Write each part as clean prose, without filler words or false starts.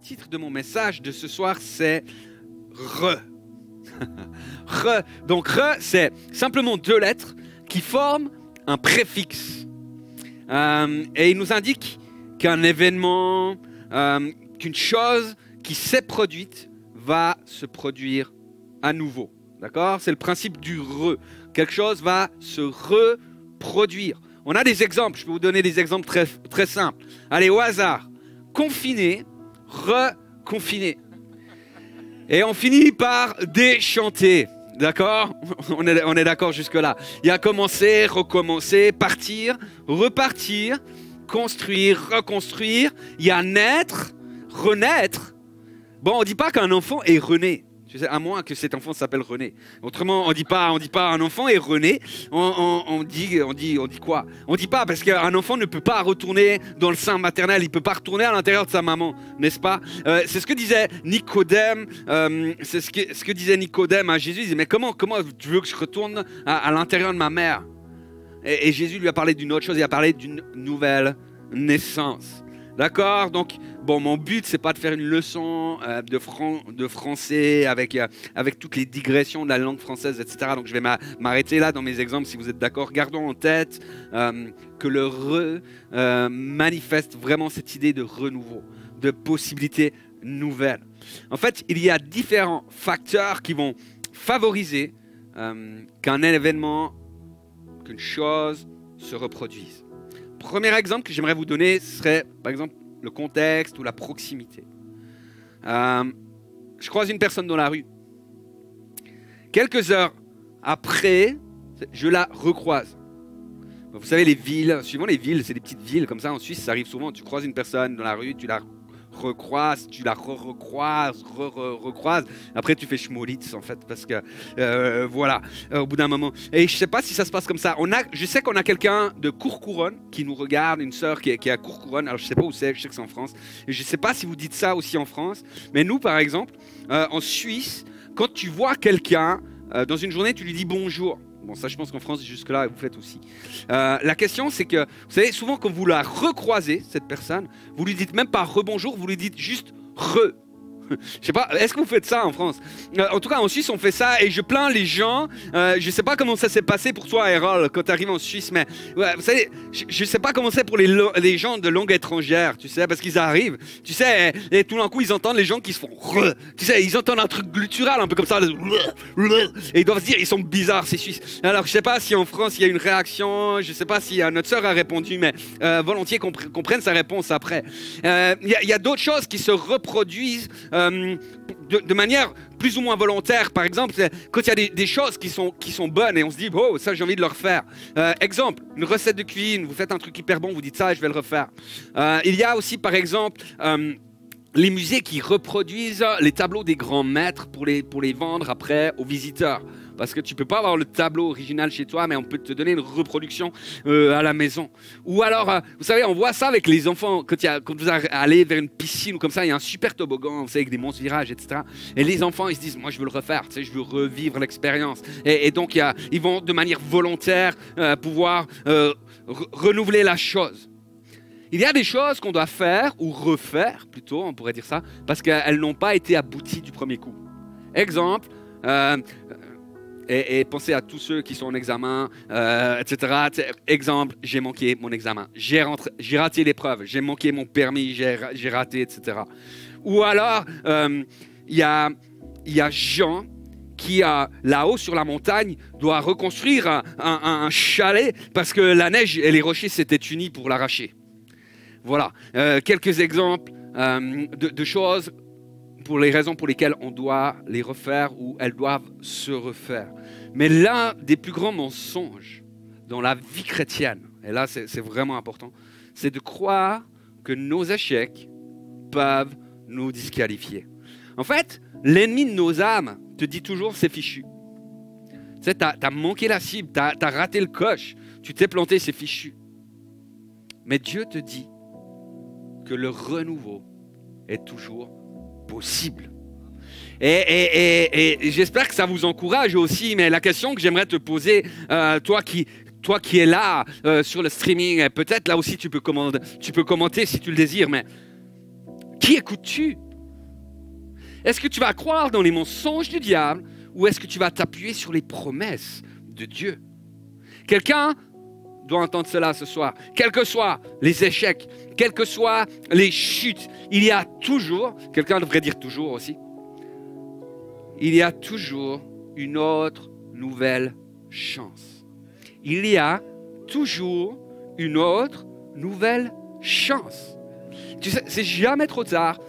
titre de mon message de ce soir, c'est Re. Re. Donc Re, c'est simplement 2 lettres qui forment un préfixe. Et il nous indique qu'un événement, qu'une chose qui s'est produite va se produire à nouveau. D'accord? C'est le principe du re. Quelque chose va se reproduire. On a des exemples, je peux vous donner des exemples très, très simples. Allez, au hasard. Confiné, reconfiné. Et on finit par déchanter. D'accord? On est d'accord jusque-là. Il y a commencer, recommencer, partir, repartir, construire, reconstruire. Il y a naître, renaître. Bon, on ne dit pas qu'un enfant est rené. Tu sais, à moins que cet enfant s'appelle René. Autrement, on dit pas un enfant est rené. On dit quoi? On dit pas parce qu'un enfant ne peut pas retourner dans le sein maternel. Il peut pas retourner à l'intérieur de sa maman, n'est-ce pas? C'est ce que disait Nicodème. C'est ce que disait Nicodème à Jésus. Il disait mais comment tu veux que je retourne à l'intérieur de ma mère? Et Jésus lui a parlé d'une autre chose. Il a parlé d'une nouvelle naissance. D'accord? Donc, bon, mon but, c'est pas de faire une leçon de français avec toutes les digressions de la langue française, etc. Donc, je vais m'arrêter là dans mes exemples, si vous êtes d'accord. Gardons en tête que le manifeste vraiment cette idée de renouveau, de possibilités nouvelles. En fait, il y a différents facteurs qui vont favoriser qu'un événement, qu'une chose se reproduise. Premier exemple que j'aimerais vous donner serait, par exemple, le contexte ou la proximité. Je croise une personne dans la rue. Quelques heures après, je la recroise. Vous savez, les villes, suivant les villes, c'est des petites villes comme ça. En Suisse, ça arrive souvent. Tu croises une personne dans la rue, tu la recroises, tu la recroises. Après, tu fais schmolitz, en fait, parce que, voilà, au bout d'un moment. Et je ne sais pas si ça se passe comme ça. Je sais qu'on a quelqu'un de Courcouronnes qui nous regarde, une sœur qui est à Courcouronnes. Alors, je ne sais pas où c'est, je sais que c'est en France. Et je ne sais pas si vous dites ça aussi en France. Mais nous, par exemple, en Suisse, quand tu vois quelqu'un, dans une journée, tu lui dis bonjour. Bon, ça, je pense qu'en France, jusque-là, vous faites aussi. La question, c'est que, vous savez, souvent, quand vous la recroisez, cette personne, vous lui dites même pas rebonjour, vous lui dites juste re. Je sais pas, est-ce que vous faites ça en France? En tout cas, en Suisse, on fait ça et je plains les gens. Je sais pas comment ça s'est passé pour toi, Errol, quand tu arrives en Suisse, mais ouais, vous savez, je sais pas comment c'est pour les gens de langue étrangère, tu sais, parce qu'ils arrivent, tu sais, et tout d'un coup, ils entendent les gens qui se font tu sais, ils entendent un truc guttural, un peu comme ça, et ils doivent se dire, ils sont bizarres, ces Suisses. Alors, je sais pas si en France, il y a une réaction, je sais pas si notre sœur a répondu, mais volontiers qu'on prenne sa réponse après. Il y a d'autres choses qui se reproduisent de manière plus ou moins volontaire. Par exemple, quand il y a des choses qui sont bonnes et on se dit oh ça j'ai envie de le refaire. Exemple, une recette de cuisine, vous faites un truc hyper bon, vous dites ça et je vais le refaire. Il y a aussi par exemple les musées qui reproduisent les tableaux des grands maîtres pour les vendre après aux visiteurs. Parce que tu ne peux pas avoir le tableau original chez toi, mais on peut te donner une reproduction à la maison. Ou alors, vous savez, on voit ça avec les enfants. Quand vous allez vers une piscine ou comme ça, il y a un super toboggan, vous savez, avec des monstres virages, etc. Et les enfants, ils se disent, moi, je veux le refaire, tu sais, je veux revivre l'expérience. Et donc, ils vont de manière volontaire pouvoir renouveler la chose. Il y a des choses qu'on doit faire, ou refaire plutôt, on pourrait dire ça, parce qu'elles n'ont pas été abouties du premier coup. Exemple, et pensez à tous ceux qui sont en examen, etc. Exemple, j'ai manqué mon examen, j'ai raté l'épreuve, j'ai manqué mon permis, j'ai raté, etc. Ou alors, il y a Jean qui, là-haut sur la montagne, doit reconstruire un chalet parce que la neige et les rochers s'étaient unis pour l'arracher. Voilà, quelques exemples de choses pour les raisons pour lesquelles on doit les refaire ou elles doivent se refaire. Mais l'un des plus grands mensonges dans la vie chrétienne, et là c'est vraiment important, c'est de croire que nos échecs peuvent nous disqualifier. En fait, l'ennemi de nos âmes te dit toujours c'est fichu. Tu sais, t'as manqué la cible, t'as raté le coche, tu t'es planté, c'est fichu. Mais Dieu te dit que le renouveau est toujours possible. Et j'espère que ça vous encourage aussi, mais la question que j'aimerais te poser, toi qui es là sur le streaming, peut-être là aussi tu peux commenter si tu le désires, mais qui écoutes-tu Est-ce que tu vas croire dans les mensonges du diable ou est-ce que tu vas t'appuyer sur les promesses de Dieu? Quelqu'un doit entendre cela ce soir. Quels que soient les échecs, quelles que soient les chutes, il y a toujours, quelqu'un devrait dire toujours aussi, il y a toujours une autre nouvelle chance. Il y a toujours une autre nouvelle chance. Tu sais, c'est jamais trop tard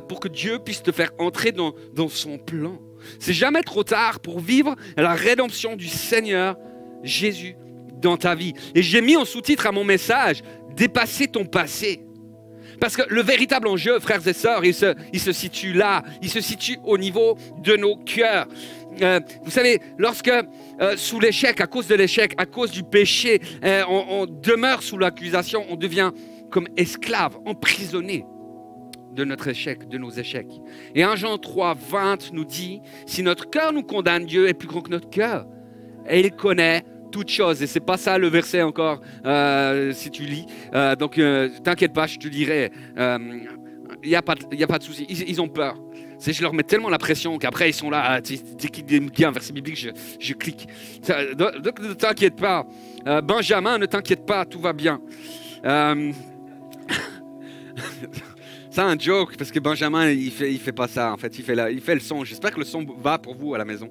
pour que Dieu puisse te faire entrer dans son plan. C'est jamais trop tard pour vivre la rédemption du Seigneur Jésus dans ta vie. Et j'ai mis en sous-titre à mon message « Dépasser ton passé ». Parce que le véritable enjeu, frères et sœurs, il se situe là. Il se situe au niveau de nos cœurs. Vous savez, lorsque sous l'échec, à cause de l'échec, à cause du péché, on demeure sous l'accusation, on devient comme esclave, emprisonné de notre échec, de nos échecs. Et 1 Jean 3, 20 nous dit, si notre cœur nous condamne, Dieu est plus grand que notre cœur. Et il connaît toutes choses. Et c'est pas ça le verset encore, si tu lis. Donc, t'inquiète pas, je te dirai. Il n'y a pas de souci. Ils ont peur. Je leur mets tellement la pression qu'après, ils sont là. Dès qu'il dit un verset biblique, je clique. Donc, ne t'inquiète pas. Benjamin, ne t'inquiète pas, tout va bien. C'est un joke parce que Benjamin il fait pas ça en fait, il fait le son. J'espère que le son va pour vous à la maison.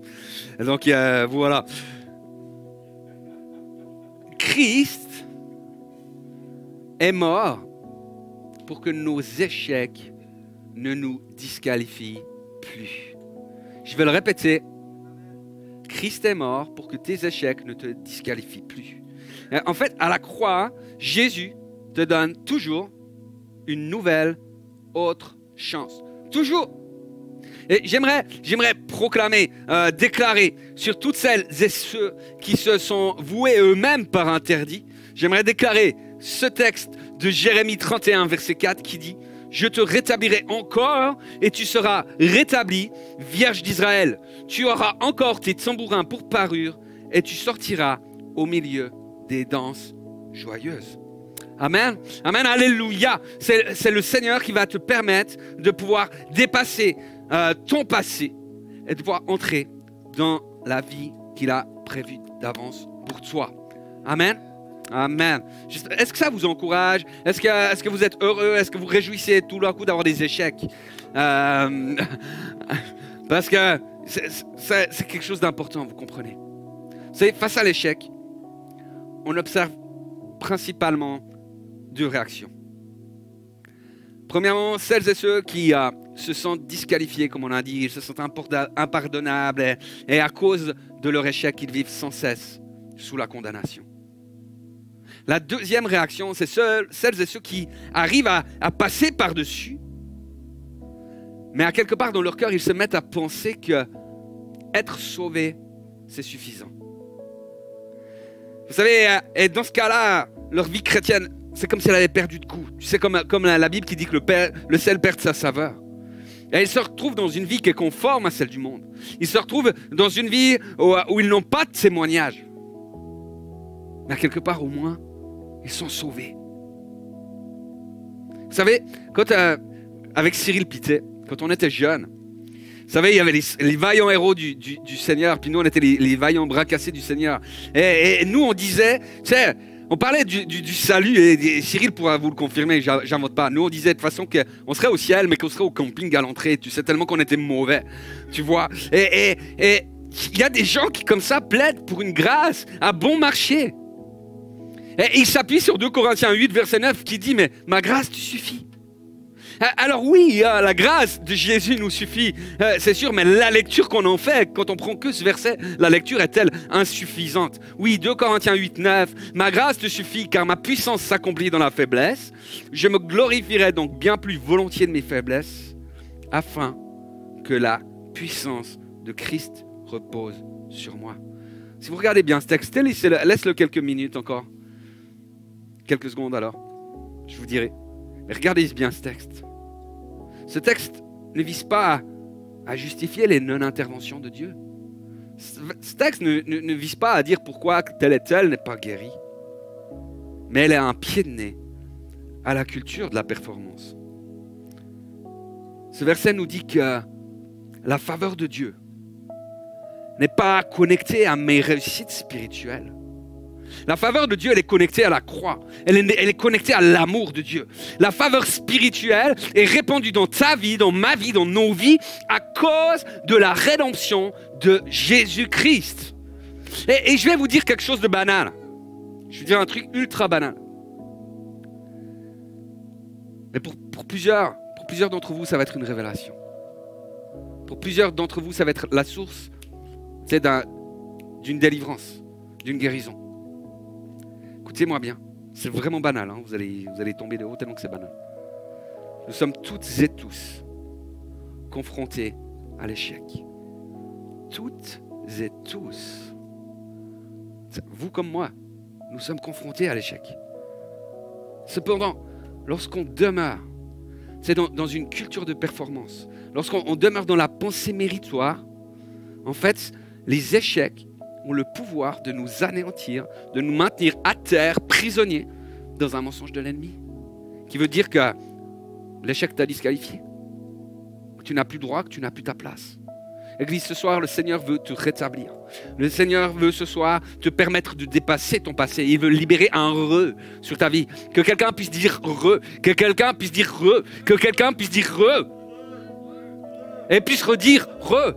Donc voilà. Christ est mort pour que nos échecs ne nous disqualifient plus. Je vais le répéter. Christ est mort pour que tes échecs ne te disqualifient plus. En fait, à la croix, Jésus te donne toujours une nouvelle, autre chance. Toujours. Et j'aimerais proclamer, déclarer sur toutes celles et ceux qui se sont voués eux-mêmes par interdit, j'aimerais déclarer ce texte de Jérémie 31, verset 4 qui dit « Je te rétablirai encore et tu seras rétabli, Vierge d'Israël. Tu auras encore tes tambourins pour parure et tu sortiras au milieu des danses joyeuses. » Amen. Amen. Alléluia. C'est le Seigneur qui va te permettre de pouvoir dépasser ton passé et de pouvoir entrer dans la vie qu'il a prévue d'avance pour toi. Amen. Amen. Est-ce que ça vous encourage? Est-ce que vous êtes heureux? Est-ce que vous réjouissez tout d'un coup d'avoir des échecs? Parce que c'est quelque chose d'important, vous comprenez. C'est face à l'échec, on observe principalement deux réactions. Premièrement, celles et ceux qui se sentent disqualifiés, comme on a dit, ils se sentent impardonnables et à cause de leur échec, ils vivent sans cesse sous la condamnation. La deuxième réaction, c'est celles et ceux qui arrivent à passer par-dessus, mais à quelque part dans leur cœur, ils se mettent à penser que être sauvé, c'est suffisant. Vous savez, et dans ce cas-là, leur vie chrétienne, c'est comme si elle avait perdu de goût. Tu sais, comme la Bible qui dit que le sel perd sa saveur. Et ils se retrouvent dans une vie qui est conforme à celle du monde. Ils se retrouvent dans une vie où ils n'ont pas de témoignage. Mais quelque part, au moins, ils sont sauvés. Vous savez, avec Cyril Pittet, quand on était jeunes, vous savez, il y avait les vaillants héros du Seigneur, puis nous, on était les vaillants bras cassés du Seigneur. Et nous, on disait, tu sais, on parlait du salut, et Cyril pourra vous le confirmer, j'invente pas. Nous, on disait de toute façon qu'on serait au ciel, mais qu'on serait au camping à l'entrée, tu sais, tellement qu'on était mauvais, tu vois. Et il y a des gens qui, comme ça, plaident pour une grâce à bon marché. Et il s'appuie sur 2 Corinthiens 8, verset 9, qui dit, mais ma grâce te suffit. Alors oui, la grâce de Jésus nous suffit, c'est sûr, mais la lecture qu'on en fait, quand on prend que ce verset, la lecture est-elle insuffisante? Oui, 2 Corinthiens 8, 9, ma grâce te suffit car ma puissance s'accomplit dans la faiblesse. Je me glorifierai donc bien plus volontiers de mes faiblesses, afin que la puissance de Christ repose sur moi. Si vous regardez bien ce texte, laisse-le quelques minutes encore. Quelques secondes alors, je vous dirai. Mais regardez bien ce texte. Ce texte ne vise pas à justifier les non-interventions de Dieu. Ce texte ne vise pas à dire pourquoi tel et tel n'est pas guéri. Mais elle est un pied de nez à la culture de la performance. Ce verset nous dit que la faveur de Dieu n'est pas connectée à mes réussites spirituelles. La faveur de Dieu, elle est connectée à la croix. Elle est connectée à l'amour de Dieu. La faveur spirituelle est répandue dans ta vie, dans ma vie, dans nos vies, à cause de la rédemption de Jésus-Christ. Et je vais vous dire quelque chose de banal. Je vais dire un truc ultra banal. Mais pour plusieurs d'entre vous, ça va être une révélation. Pour plusieurs d'entre vous, ça va être la source d'une délivrance, d'une guérison. Écoutez-moi bien, c'est vraiment banal, hein. Vous allez tomber de haut tellement que c'est banal. Nous sommes toutes et tous confrontés à l'échec. Toutes et tous. Vous comme moi, nous sommes confrontés à l'échec. Cependant, lorsqu'on demeure dans une culture de performance, lorsqu'on demeure dans la pensée méritoire, en fait, les échecs ont le pouvoir de nous anéantir, de nous maintenir à terre, prisonniers, dans un mensonge de l'ennemi. Qui veut dire que l'échec t'a disqualifié. Que tu n'as plus droit, que tu n'as plus ta place. Église, ce soir, le Seigneur veut te rétablir. Le Seigneur veut ce soir te permettre de dépasser ton passé. Il veut libérer un re sur ta vie. Que quelqu'un puisse dire re, que quelqu'un puisse dire re, que quelqu'un puisse dire re. Et puisse redire re.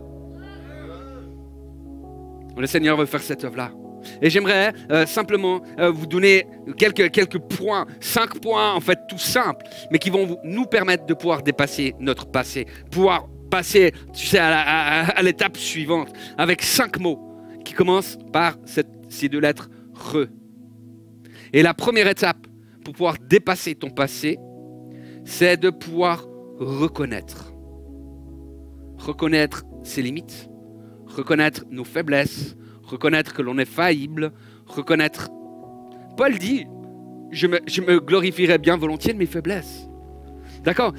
Le Seigneur veut faire cette œuvre-là. Et j'aimerais simplement vous donner quelques points, 5 points en fait tout simples, mais qui vont nous permettre de pouvoir dépasser notre passé, pouvoir passer, tu sais, à l'étape suivante, avec 5 mots qui commencent par ces 2 lettres re. Et la première étape pour pouvoir dépasser ton passé, c'est de pouvoir reconnaître. Reconnaître ses limites. Reconnaître nos faiblesses, reconnaître que l'on est faillible, reconnaître... Paul dit, je me glorifierais bien volontiers de mes faiblesses. D'accord,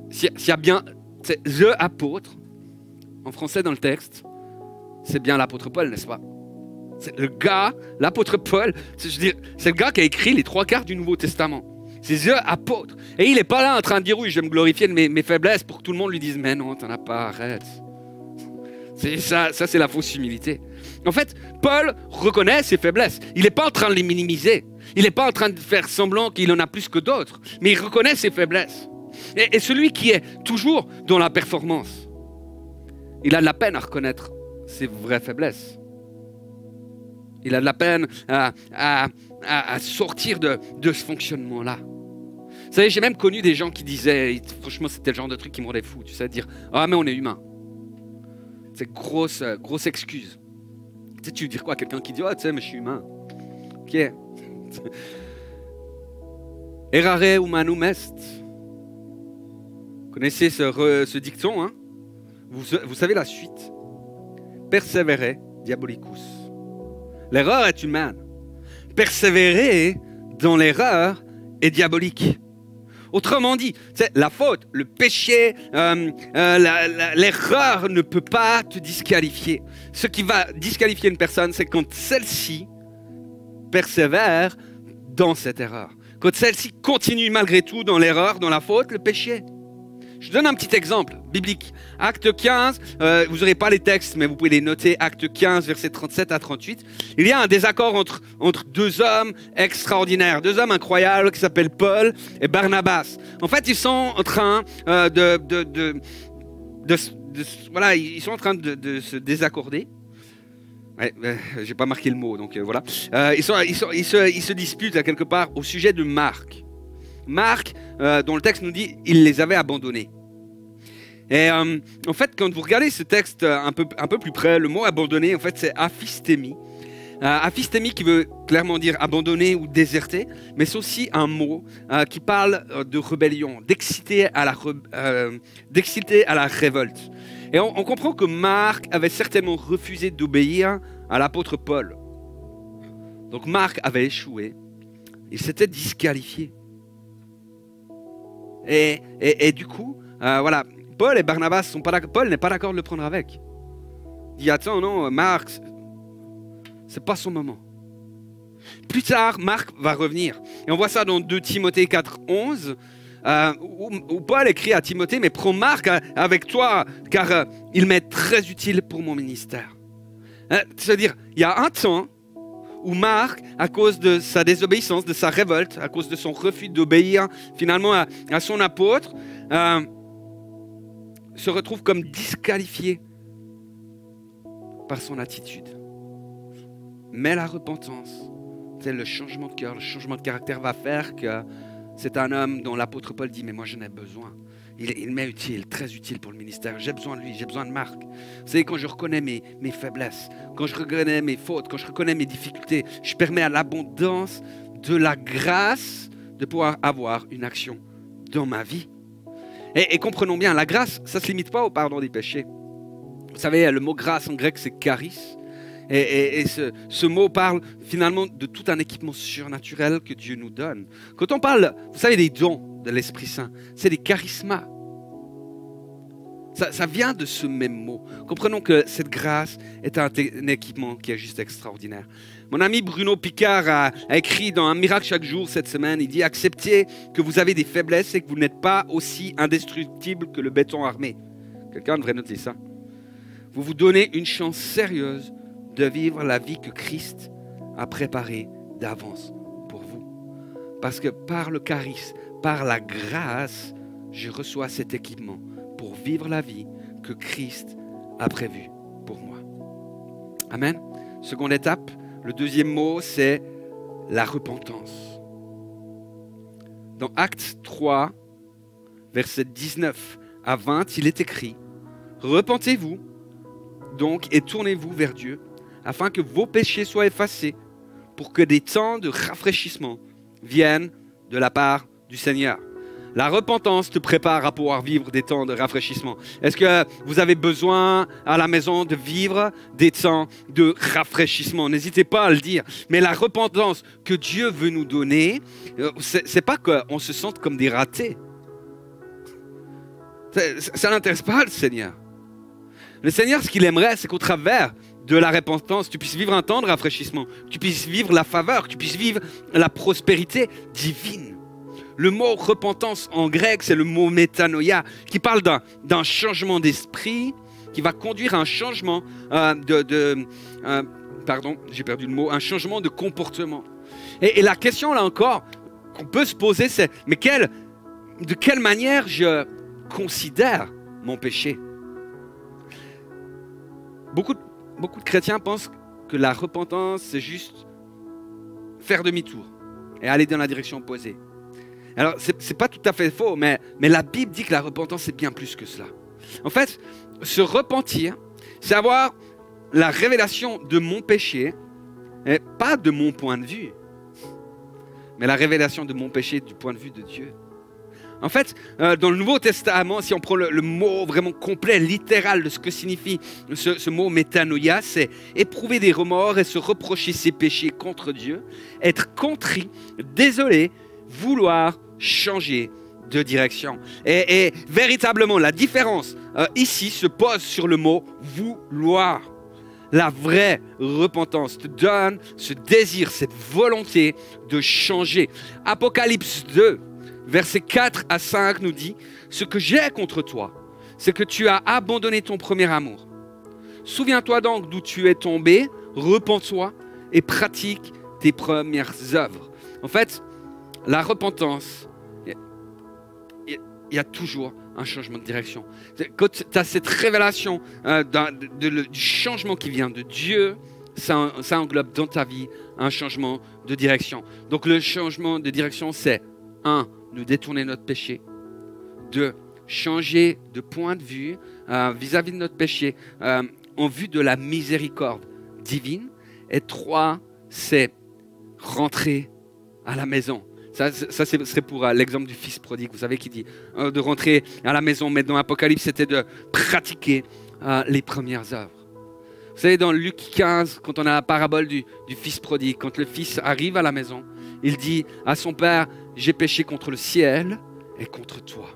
s'il y a bien... The apôtre, en français dans le texte, c'est bien l'apôtre Paul, n'est-ce pas? C'est le gars, l'apôtre Paul, c'est le gars qui a écrit les 3/4 du Nouveau Testament. C'est The apôtre. Et il n'est pas là en train de dire, oui, je vais me glorifier de mes faiblesses pour que tout le monde lui dise, mais non, t'en as pas, arrête. Ça c'est la fausse humilité. En fait, Paul reconnaît ses faiblesses. Il n'est pas en train de les minimiser. Il n'est pas en train de faire semblant qu'il en a plus que d'autres. Mais il reconnaît ses faiblesses. Et celui qui est toujours dans la performance, il a de la peine à reconnaître ses vraies faiblesses. Il a de la peine à sortir de ce fonctionnement-là. Vous savez, j'ai même connu des gens qui disaient, franchement, c'était le genre de truc qui me rendait fou, tu sais, dire « Ah, mais on est humain ». C'est grosse excuse. Tu sais, tu veux dire quoi à quelqu'un qui dit « Ah, tu sais, mais je suis humain. » Ok. Errare humanum est. Vous connaissez ce dicton, hein? Vous savez la suite. Persévérer diabolicus. L'erreur est humaine. Persévérer dans l'erreur est diabolique. Autrement dit, la faute, le péché, l'erreur ne peut pas te disqualifier. Ce qui va disqualifier une personne, c'est quand celle-ci persévère dans cette erreur. Quand celle-ci continue malgré tout dans l'erreur, dans la faute, le péché. Je donne un petit exemple biblique. Acte 15, vous n'aurez pas les textes, mais vous pouvez les noter. Acte 15, versets 37 à 38. Il y a un désaccord entre 2 hommes extraordinaires, 2 hommes incroyables qui s'appellent Paul et Barnabas. En fait, ils sont en train voilà, ils sont en train de se désaccorder. Ouais, j'ai pas marqué le mot, donc voilà. Ils se disputent à quelque part au sujet de Marc. Marc, dont le texte nous dit, il les avait abandonnés. Et en fait, quand vous regardez ce texte un peu plus près, le mot abandonné, en fait, c'est aphistémie. Aphistémie qui veut clairement dire abandonner ou déserter, mais c'est aussi un mot qui parle de rébellion, d'exciter à la révolte. Et on comprend que Marc avait certainement refusé d'obéir à l'apôtre Paul. Donc Marc avait échoué, il s'était disqualifié. Et du coup, voilà, Paul et Barnabas sont pas d'accord. Paul n'est pas d'accord de le prendre avec. Il dit attends, non, Marc, c'est pas son moment. Plus tard, Marc va revenir. Et on voit ça dans 2 Timothée 4, 11. où Paul écrit à Timothée, mais prends Marc avec toi, car il m'est très utile pour mon ministère. C'est-à-dire, il y a un temps où Marc, à cause de sa désobéissance, de sa révolte, à cause de son refus d'obéir finalement à son apôtre, se retrouve comme disqualifié par son attitude. Mais la repentance, c'est le changement de cœur, le changement de caractère va faire que c'est un homme dont l'apôtre Paul dit « Mais moi, j'en ai besoin. Il m'est utile, très utile pour le ministère. J'ai besoin de lui, j'ai besoin de Marc. » Vous savez, quand je reconnais mes faiblesses, quand je reconnais mes fautes, quand je reconnais mes difficultés, je permets à l'abondance de la grâce de pouvoir avoir une action dans ma vie. Et comprenons bien, la grâce, ça ne se limite pas au pardon des péchés. Vous savez, le mot grâce en grec, c'est charis. Et ce mot parle finalement de tout un équipement surnaturel que Dieu nous donne. Quand on parle, vous savez, des dons de l'Esprit Saint, c'est des charismas. Ça vient de ce même mot. Comprenons que cette grâce est un équipement qui est juste extraordinaire. Mon ami Bruno Picard a écrit dans Un miracle chaque jour cette semaine, il dit « Acceptez que vous avez des faiblesses et que vous n'êtes pas aussi indestructible que le béton armé. » Quelqu'un devrait noter ça. Vous vous donnez une chance sérieuse de vivre la vie que Christ a préparée d'avance pour vous. Parce que par le charisme, par la grâce, je reçois cet équipement pour vivre la vie que Christ a prévue pour moi. Amen. Seconde étape, le deuxième mot, c'est la repentance. Dans Actes 3, versets 19 à 20, il est écrit « Repentez-vous donc et tournez-vous vers Dieu, afin que vos péchés soient effacés, pour que des temps de rafraîchissement viennent de la part du Seigneur. » La repentance te prépare à pouvoir vivre des temps de rafraîchissement. Est-ce que vous avez besoin à la maison de vivre des temps de rafraîchissement? N'hésitez pas à le dire. Mais la repentance que Dieu veut nous donner, c'est pas qu'on se sente comme des ratés. Ça n'intéresse pas le Seigneur. Le Seigneur, ce qu'il aimerait, c'est qu'au travers de la repentance, tu puisses vivre un temps de rafraîchissement, que tu puisses vivre la faveur, que tu puisses vivre la prospérité divine. Le mot repentance en grec, c'est le mot métanoïa, qui parle d'un changement d'esprit, qui va conduire à un changement pardon, j'ai perdu le mot, un changement de comportement. Et la question, là encore, qu'on peut se poser, c'est, mais de quelle manière je considère mon péché? Beaucoup de chrétiens pensent que la repentance, c'est juste faire demi-tour et aller dans la direction opposée. Alors, ce n'est pas tout à fait faux, mais la Bible dit que la repentance, c'est bien plus que cela. En fait, se repentir, c'est avoir la révélation de mon péché, et pas de mon point de vue, mais la révélation de mon péché du point de vue de Dieu. En fait, dans le Nouveau Testament, si on prend le mot vraiment complet, littéral de ce que signifie ce mot métanoïa, c'est éprouver des remords et se reprocher ses péchés contre Dieu, être contrit, désolé, vouloir changer de direction. Et véritablement, la différence ici se pose sur le mot vouloir. La vraie repentance te donne ce désir, cette volonté de changer. Apocalypse 2, versets 4 à 5 nous dit « Ce que j'ai contre toi, c'est que tu as abandonné ton premier amour. Souviens-toi donc d'où tu es tombé, repens-toi et pratique tes premières œuvres. » En fait, la repentance, il y a toujours un changement de direction. Quand tu as cette révélation du changement qui vient de Dieu, ça englobe dans ta vie un changement de direction. Donc le changement de direction, c'est 1, nous détourner notre péché. 2, changer de point de vue vis-à-vis de notre péché en vue de la miséricorde divine. Et 3, c'est rentrer à la maison. Ça ce serait pour l'exemple du fils prodigue, vous savez, qui dit de rentrer à la maison, mais dans l'Apocalypse, c'était de pratiquer les premières œuvres. Vous savez, dans Luc 15, quand on a la parabole du fils prodigue, quand le fils arrive à la maison, il dit à son père, j'ai péché contre le ciel et contre toi.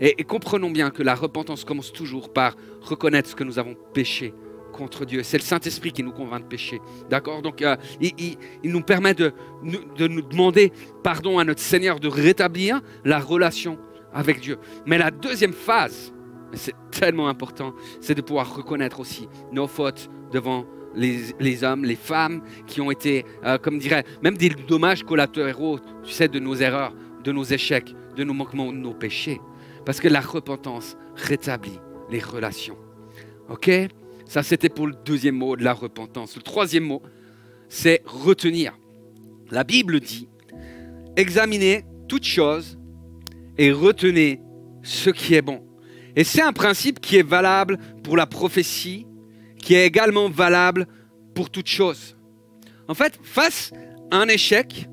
Et comprenons bien que la repentance commence toujours par reconnaître ce que nous avons péché contre Dieu. C'est le Saint-Esprit qui nous convainc de pécher. D'accord? Donc, il nous permet de nous demander pardon à notre Seigneur, de rétablir la relation avec Dieu. Mais la deuxième phase, c'est tellement important, c'est de pouvoir reconnaître aussi nos fautes devant les hommes, les femmes qui ont été, comme dirait, même des dommages collatéraux, tu sais, de nos erreurs, de nos échecs, de nos manquements, de nos péchés. Parce que la repentance rétablit les relations. Ok? Ça, c'était pour le deuxième mot de la repentance. Le troisième mot, c'est retenir. La Bible dit, examinez toutes choses et retenez ce qui est bon. Et c'est un principe qui est valable pour la prophétie, qui est également valable pour toute chose. En fait, face à un échec,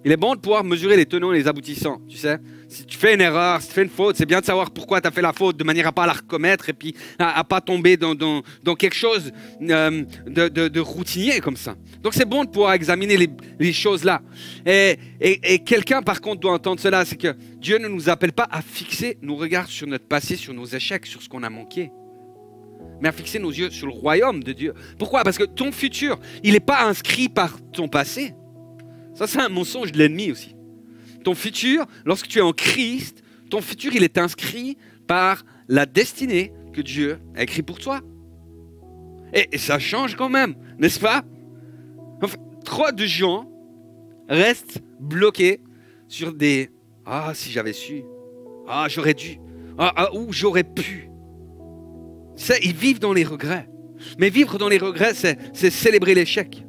il est bon de pouvoir mesurer les tenants et les aboutissants, tu sais. Si tu fais une erreur, si tu fais une faute, c'est bien de savoir pourquoi tu as fait la faute, de manière à ne pas la recommettre et puis à ne pas tomber dans quelque chose de routinier comme ça. Donc c'est bon de pouvoir examiner les choses là. Et quelqu'un par contre doit entendre cela, c'est que Dieu ne nous appelle pas à fixer nos regards sur notre passé, sur nos échecs, sur ce qu'on a manqué, mais à fixer nos yeux sur le royaume de Dieu. Pourquoi? Parce que ton futur, il n'est pas inscrit par ton passé. Ça, c'est un mensonge de l'ennemi aussi. Ton futur, lorsque tu es en Christ, ton futur, il est inscrit par la destinée que Dieu a écrite pour toi. Et ça change quand même, n'est-ce pas? Enfin, trop de gens restent bloqués sur des « Ah, si j'avais su. Ah, j'aurais dû. Ou j'aurais pu. » Ils vivent dans les regrets. Mais vivre dans les regrets, c'est célébrer l'échec.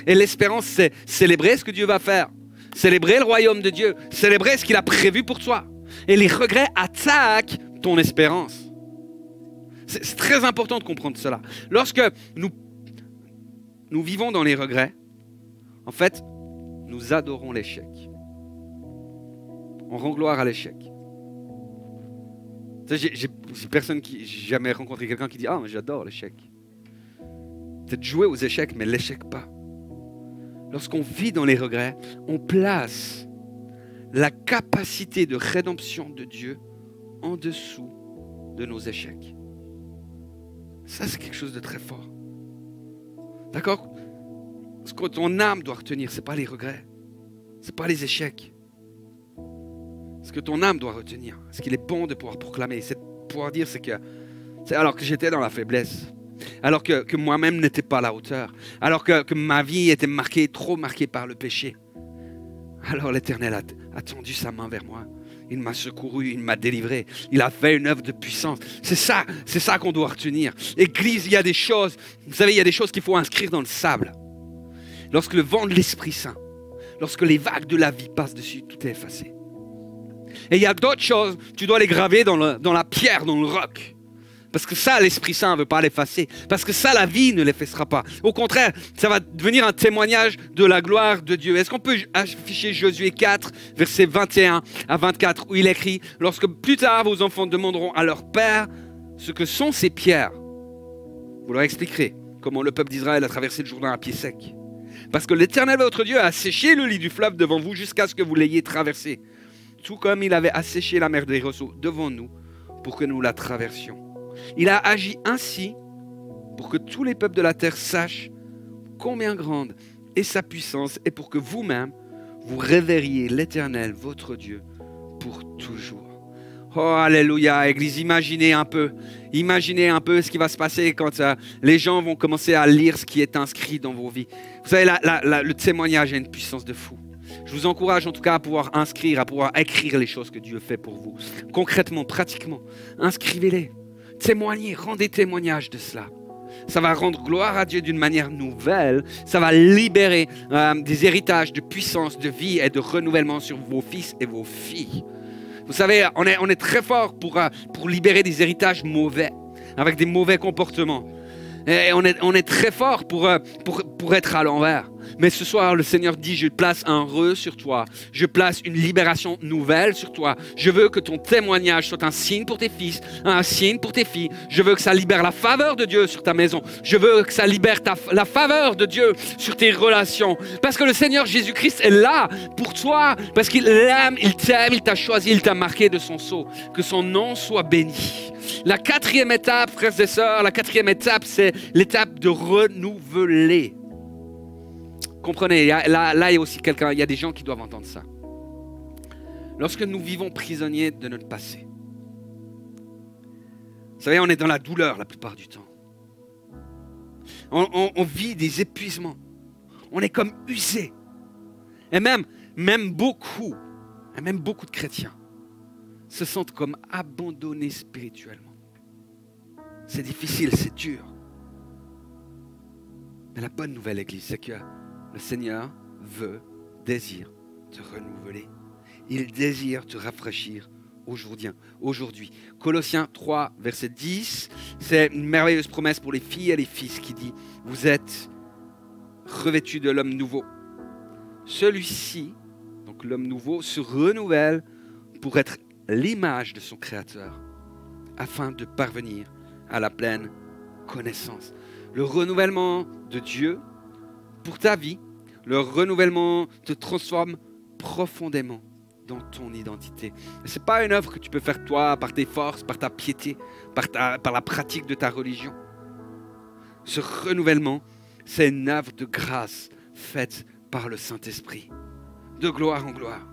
Et l'espérance, c'est célébrer ce que Dieu va faire. Célébrer le royaume de Dieu. Célébrer ce qu'il a prévu pour toi. Et les regrets attaquent ton espérance. C'est très important de comprendre cela. Lorsque nous vivons dans les regrets, en fait, nous adorons l'échec. On rend gloire à l'échec. J'ai jamais rencontré quelqu'un qui dit « Ah, j'adore l'échec ». Peut-être jouer aux échecs, mais l'échec pas. Lorsqu'on vit dans les regrets, on place la capacité de rédemption de Dieu en dessous de nos échecs. Ça, c'est quelque chose de très fort. D'accord? Ce que ton âme doit retenir, ce n'est pas les regrets, ce n'est pas les échecs. Ce que ton âme doit retenir, ce qu'il est bon de pouvoir proclamer, c'est de pouvoir dire, c'est alors que j'étais dans la faiblesse, alors que moi-même n'étais pas à la hauteur, alors que ma vie était trop marquée par le péché. Alors l'Éternel a tendu sa main vers moi. Il m'a secouru, il m'a délivré. Il a fait une œuvre de puissance. C'est ça qu'on doit retenir. Église, il y a des choses, vous savez, il y a des choses qu'il faut inscrire dans le sable. Lorsque le vent de l'Esprit Saint, lorsque les vagues de la vie passent dessus, tout est effacé. Et il y a d'autres choses, tu dois les graver dans la pierre, dans le roc. Parce que ça, l'Esprit Saint ne veut pas l'effacer. Parce que ça, la vie ne l'effacera pas. Au contraire, ça va devenir un témoignage de la gloire de Dieu. Est-ce qu'on peut afficher Josué 4, versets 21 à 24, où il écrit « Lorsque plus tard vos enfants demanderont à leur père ce que sont ces pierres, vous leur expliquerez comment le peuple d'Israël a traversé le Jourdain à pied sec. Parce que l'Éternel votre Dieu a asséché le lit du fleuve devant vous jusqu'à ce que vous l'ayez traversé. Tout comme il avait asséché la mer des Roseaux devant nous pour que nous la traversions. Il a agi ainsi pour que tous les peuples de la terre sachent combien grande est sa puissance et pour que vous-même, vous révériez l'Éternel, votre Dieu, pour toujours. » Oh, alléluia, Église, imaginez un peu ce qui va se passer quand les gens vont commencer à lire ce qui est inscrit dans vos vies. Vous savez, le témoignage a une puissance de fou. Je vous encourage en tout cas à pouvoir inscrire, à pouvoir écrire les choses que Dieu fait pour vous. Concrètement, pratiquement, inscrivez-les. Témoignez, rendez témoignage de cela. Ça va rendre gloire à Dieu d'une manière nouvelle. Ça va libérer des héritages de puissance, de vie et de renouvellement sur vos fils et vos filles. Vous savez, on est très fort pour libérer des héritages mauvais, avec des mauvais comportements. Et on est très fort pour être à l'envers. Mais ce soir, le Seigneur dit, je place un sur toi. Je place une libération nouvelle sur toi. Je veux que ton témoignage soit un signe pour tes fils, un signe pour tes filles. Je veux que ça libère la faveur de Dieu sur ta maison. Je veux que ça libère la faveur de Dieu sur tes relations. Parce que le Seigneur Jésus-Christ est là pour toi. Parce qu'il l'aime, il t'aime, il t'a choisi, il t'a marqué de son sceau. Que son nom soit béni. La quatrième étape, frères et sœurs, la quatrième étape, c'est l'étape de renouveler. Comprenez, là, il y a aussi quelqu'un, il y a des gens qui doivent entendre ça. Lorsque nous vivons prisonniers de notre passé, vous savez, on est dans la douleur la plupart du temps. On vit des épuisements. On est comme usé. Et même beaucoup de chrétiens se sentent comme abandonnés spirituellement. C'est difficile, c'est dur. Mais la bonne nouvelle, Église, c'est que le Seigneur désire te renouveler. Il désire te rafraîchir aujourd'hui. Colossiens 3, verset 10, c'est une merveilleuse promesse pour les filles et les fils qui dit « Vous êtes revêtus de l'homme nouveau. Celui-ci, donc l'homme nouveau, se renouvelle pour être l'image de son Créateur afin de parvenir à la pleine connaissance. » Le renouvellement de Dieu pour ta vie, le renouvellement te transforme profondément dans ton identité. Ce n'est pas une œuvre que tu peux faire toi, par tes forces, par ta piété, par la pratique de ta religion. Ce renouvellement, c'est une œuvre de grâce faite par le Saint-Esprit, de gloire en gloire.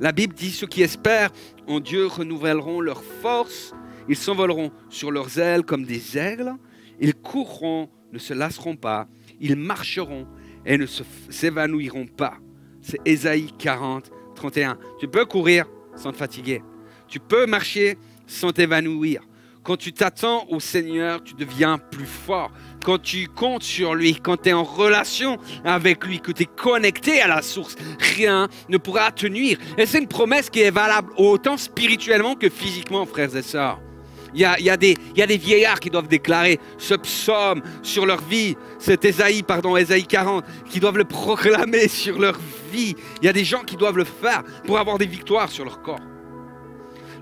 La Bible dit, ceux qui espèrent en Dieu renouvelleront leur force, ils s'envoleront sur leurs ailes comme des aigles, ils courront, ne se lasseront pas, ils marcheront et ne s'évanouiront pas. C'est Ésaïe 40, 31. Tu peux courir sans te fatiguer. Tu peux marcher sans t'évanouir. Quand tu t'attends au Seigneur, tu deviens plus fort. Quand tu comptes sur lui, quand tu es en relation avec lui, que tu es connecté à la source, rien ne pourra te nuire. Et c'est une promesse qui est valable autant spirituellement que physiquement, frères et sœurs. Il y a des vieillards qui doivent déclarer ce psaume sur leur vie, cet Ésaïe 40, qui doivent le proclamer sur leur vie. Il y a des gens qui doivent le faire pour avoir des victoires sur leur corps.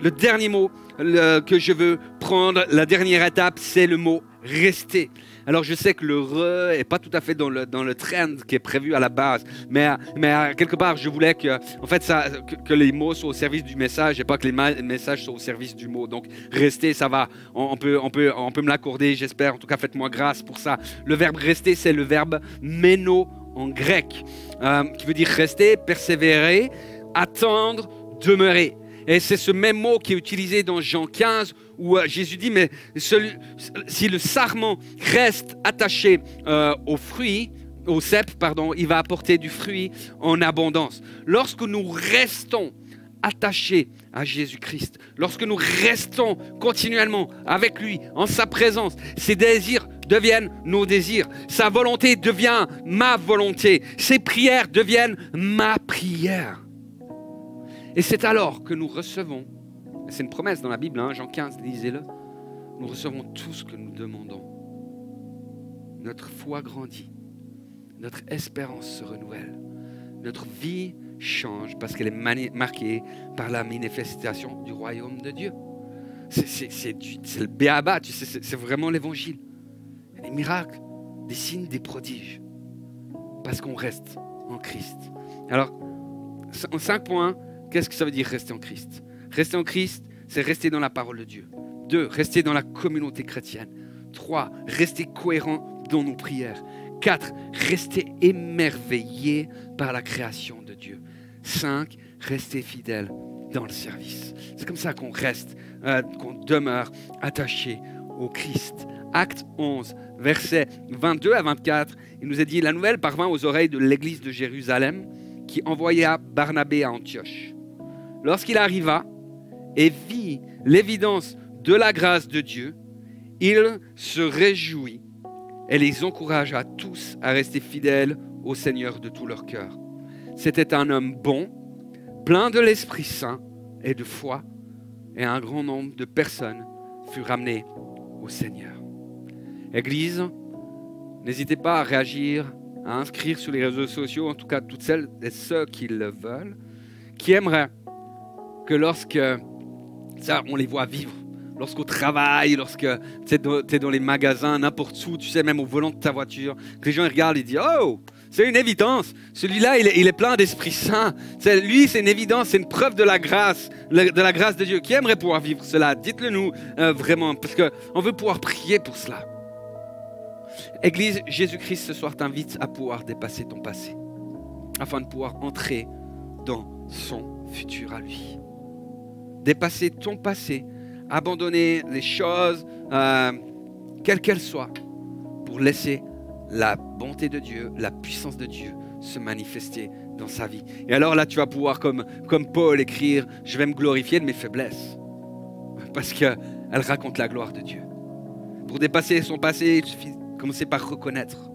Le dernier mot que je veux prendre, la dernière étape, c'est le mot « rester ». Alors je sais que le « re » n'est pas tout à fait dans le trend qui est prévu à la base, mais quelque part je voulais que les mots soient au service du message et pas que les messages soient au service du mot. Donc rester, ça va, on peut me l'accorder, j'espère, en tout cas faites-moi grâce pour ça. Le verbe « rester », c'est le verbe « meno » en grec, qui veut dire rester, persévérer, attendre, demeurer. Et c'est ce même mot qui est utilisé dans Jean 15 où Jésus dit, mais si le sarment reste attaché au cep, il va apporter du fruit en abondance. Lorsque nous restons attachés à Jésus-Christ, lorsque nous restons continuellement avec lui, en sa présence, ses désirs deviennent nos désirs, sa volonté devient ma volonté, ses prières deviennent ma prière. Et c'est alors que nous recevons, c'est une promesse dans la Bible, Jean 15, lisez-le, nous recevons tout ce que nous demandons. Notre foi grandit, notre espérance se renouvelle, notre vie change parce qu'elle est marquée par la manifestation du royaume de Dieu. C'est le béaba, tu sais, c'est vraiment l'évangile. Des miracles, des signes, des prodiges, parce qu'on reste en Christ. Alors, en 5 points, qu'est-ce que ça veut dire rester en Christ? Rester en Christ, c'est rester dans la parole de Dieu. 2, rester dans la communauté chrétienne. 3, rester cohérent dans nos prières. 4, rester émerveillé par la création de Dieu. 5, rester fidèle dans le service. C'est comme ça qu'on reste, qu'on demeure attaché au Christ. Acte 11, versets 22 à 24, il nous est dit « La nouvelle parvint aux oreilles de l'église de Jérusalem qui envoya Barnabé à Antioche. Lorsqu'il arriva et vit l'évidence de la grâce de Dieu, il se réjouit et les encouragea tous à rester fidèles au Seigneur de tout leur cœur. C'était un homme bon, plein de l'Esprit Saint et de foi, et un grand nombre de personnes furent ramenées au Seigneur. » Église, n'hésitez pas à réagir à inscrire sur les réseaux sociaux, en tout cas toutes celles et ceux qui le veulent, qui aimeraient que lorsque ça, on les voit vivre, lorsqu'au travail, lorsque tu es dans les magasins, n'importe où, tu sais, même au volant de ta voiture, que les gens ils regardent et disent « Oh, c'est une évidence, celui-là, il est plein d'Esprit Saint. Lui, c'est une évidence, c'est une preuve de la grâce de Dieu. » Qui aimerait pouvoir vivre cela? Dites-le nous vraiment, parce qu'on veut pouvoir prier pour cela. Église, Jésus-Christ ce soir t'invite à pouvoir dépasser ton passé, afin de pouvoir entrer dans son futur à lui. Dépasser ton passé, abandonner les choses, quelles qu'elles soient, pour laisser la bonté de Dieu, la puissance de Dieu se manifester dans sa vie. Et alors là, tu vas pouvoir, comme Paul, écrire « Je vais me glorifier de mes faiblesses », parce qu'elle raconte la gloire de Dieu. Pour dépasser son passé, il suffit de commencer par reconnaître.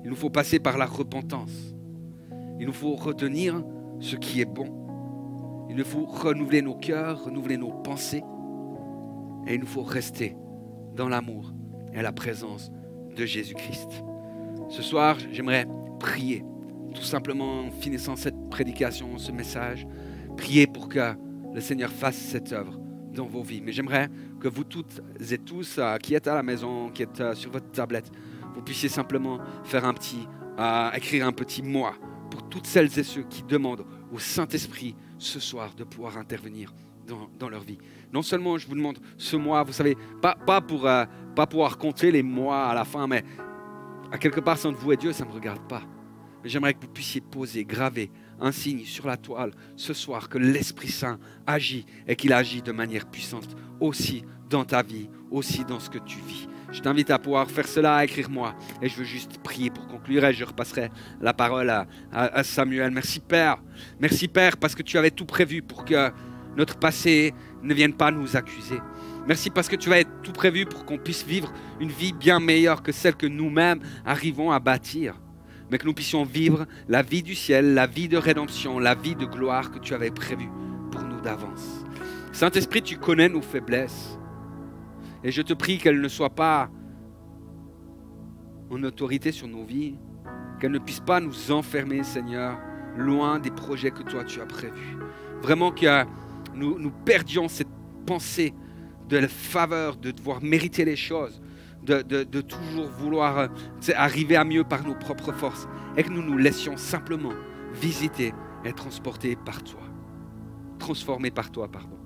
Il nous faut passer par la repentance. Il nous faut retenir ce qui est bon. Il nous faut renouveler nos cœurs, renouveler nos pensées. Et il nous faut rester dans l'amour et la présence de Jésus-Christ. Ce soir, j'aimerais prier, tout simplement en finissant cette prédication, ce message, prier pour que le Seigneur fasse cette œuvre dans vos vies. Mais j'aimerais que vous toutes et tous qui êtes à la maison, qui êtes sur votre tablette, vous puissiez simplement faire écrire un petit « moi » pour toutes celles et ceux qui demandent au Saint-Esprit ce soir de pouvoir intervenir dans leur vie. Non seulement je vous demande ce mois, vous savez, pas pour pouvoir compter les mois à la fin, mais à quelque part sans vous et Dieu, ça ne me regarde pas. Mais j'aimerais que vous puissiez poser, graver un signe sur la toile ce soir que l'Esprit Saint agit et qu'il agit de manière puissante aussi dans ta vie, aussi dans ce que tu vis. Je t'invite à pouvoir faire cela, à écrire moi. Et je veux juste prier pour conclure et je repasserai la parole à Samuel. Merci Père, parce que tu avais tout prévu pour que notre passé ne vienne pas nous accuser. Merci parce que tu avais tout prévu pour qu'on puisse vivre une vie bien meilleure que celle que nous-mêmes arrivons à bâtir. Mais que nous puissions vivre la vie du ciel, la vie de rédemption, la vie de gloire que tu avais prévue pour nous d'avance. Saint-Esprit, tu connais nos faiblesses. Et je te prie qu'elles ne soient pas en autorité sur nos vies, qu'elles ne puissent pas nous enfermer, Seigneur, loin des projets que toi tu as prévus. Vraiment que nous perdions cette pensée de la faveur, de devoir mériter les choses, de toujours vouloir arriver à mieux par nos propres forces, et que nous nous laissions simplement visiter et transporter par toi. Transformer par toi, pardon.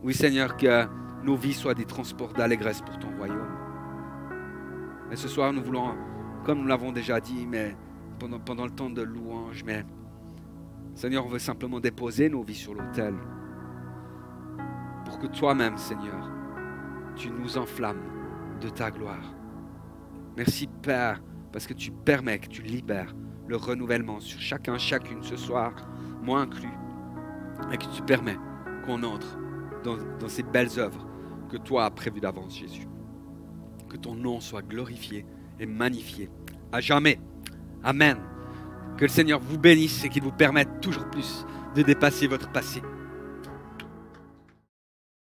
Oui, Seigneur, que nos vies soient des transports d'allégresse pour ton royaume. Et ce soir, nous voulons, comme nous l'avons déjà dit, mais pendant le temps de louange, mais Seigneur, on veut simplement déposer nos vies sur l'autel pour que toi-même, Seigneur, tu nous enflammes de ta gloire. Merci, Père, parce que tu permets, que tu libères le renouvellement sur chacun, chacune ce soir, moi inclus, et que tu permets qu'on entre dans ces belles œuvres que toi as prévues d'avance, Jésus. Que ton nom soit glorifié et magnifié à jamais. Amen. Que le Seigneur vous bénisse et qu'il vous permette toujours plus de dépasser votre passé.